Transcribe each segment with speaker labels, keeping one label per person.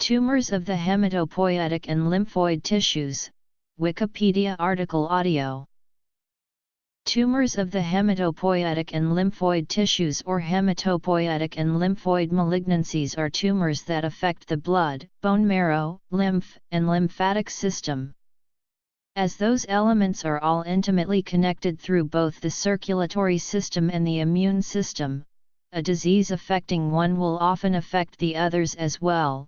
Speaker 1: Tumors of the hematopoietic and lymphoid tissues, Wikipedia article audio. Tumors of the hematopoietic and lymphoid tissues or hematopoietic and lymphoid malignancies are tumors that affect the blood, bone marrow, lymph, and lymphatic system. As those elements are all intimately connected through both the circulatory system and the immune system, a disease affecting one will often affect the others as well,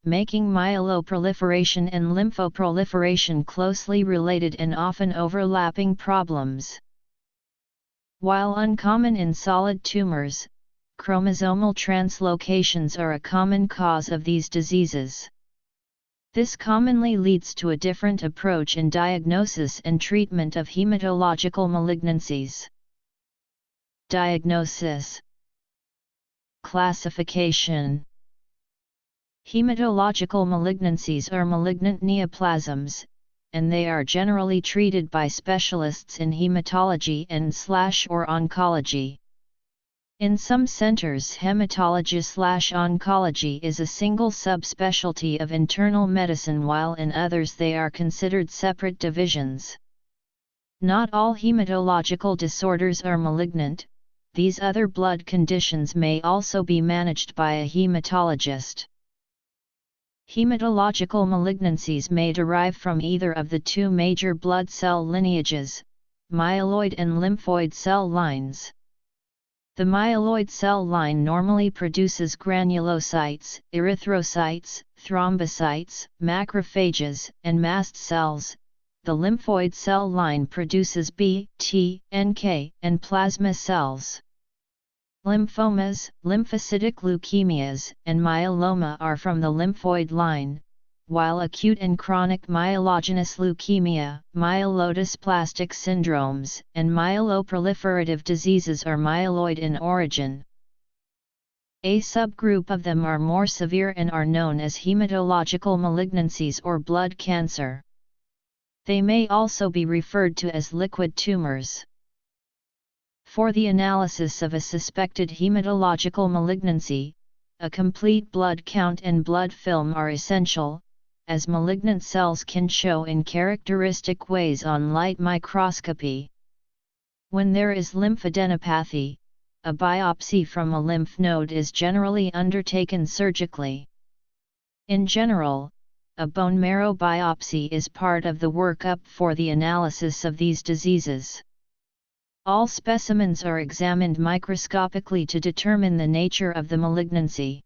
Speaker 1: making myeloproliferation and lymphoproliferation closely related and often overlapping problems. While uncommon in solid tumors, chromosomal translocations are a common cause of these diseases. This commonly leads to a different approach in diagnosis and treatment of hematological malignancies. Diagnosis. Classification. Hematological malignancies are malignant neoplasms, and they are generally treated by specialists in hematology and/or oncology. In some centers, hematology/oncology is a single subspecialty of internal medicine, while in others they are considered separate divisions. Not all hematological disorders are malignant. These other blood conditions may also be managed by a hematologist. Hematological malignancies may derive from either of the two major blood cell lineages, myeloid and lymphoid cell lines. The myeloid cell line normally produces granulocytes, erythrocytes, thrombocytes, macrophages, and mast cells. The lymphoid cell line produces B, T, NK, and plasma cells. Lymphomas, lymphocytic leukemias, and myeloma are from the lymphoid line, while acute and chronic myelogenous leukemia, myelodysplastic syndromes, and myeloproliferative diseases are myeloid in origin. A subgroup of them are more severe and are known as hematological malignancies or blood cancer. They may also be referred to as liquid tumors. For the analysis of a suspected hematological malignancy, a complete blood count and blood film are essential, as malignant cells can show in characteristic ways on light microscopy. When there is lymphadenopathy, a biopsy from a lymph node is generally undertaken surgically. In general, a bone marrow biopsy is part of the workup for the analysis of these diseases. All specimens are examined microscopically to determine the nature of the malignancy.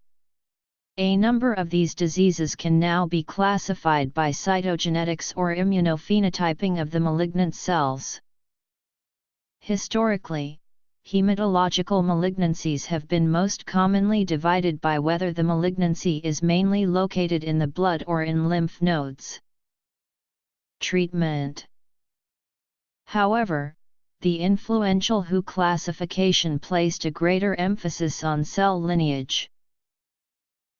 Speaker 1: A number of these diseases can now be classified by cytogenetics or immunophenotyping of the malignant cells. Historically, hematological malignancies have been most commonly divided by whether the malignancy is mainly located in the blood or in lymph nodes. Treatment. However, the influential WHO classification placed a greater emphasis on cell lineage.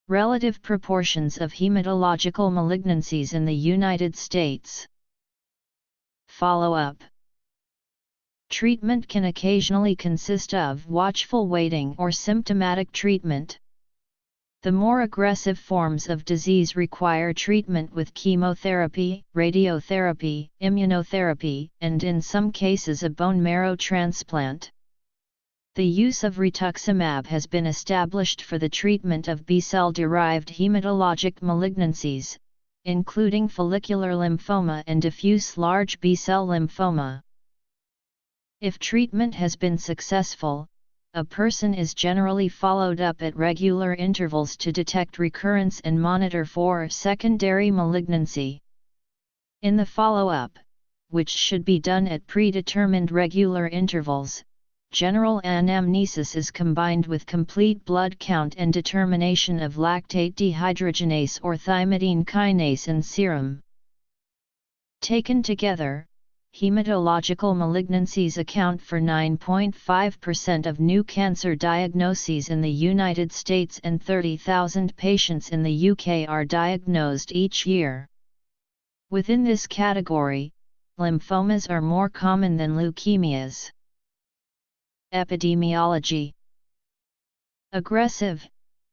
Speaker 1: Relative proportions of hematological malignancies in the United States. Follow-up. Treatment can occasionally consist of watchful waiting or symptomatic treatment. The more aggressive forms of disease require treatment with chemotherapy, radiotherapy, immunotherapy, and in some cases a bone marrow transplant. The use of rituximab has been established for the treatment of B-cell-derived hematologic malignancies, including follicular lymphoma and diffuse large B-cell lymphoma. If treatment has been successful, a person is generally followed up at regular intervals to detect recurrence and monitor for secondary malignancy. In the follow-up, which should be done at predetermined regular intervals, general anamnesis is combined with complete blood count and determination of lactate dehydrogenase or thymidine kinase in serum. Taken together, hematological malignancies account for 9.5% of new cancer diagnoses in the United States and 30,000 patients in the UK are diagnosed each year. Within this category, lymphomas are more common than leukemias. Epidemiology. Aggressive,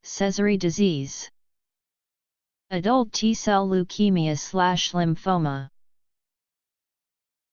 Speaker 1: Sézary disease. Adult T-cell leukemia/lymphoma.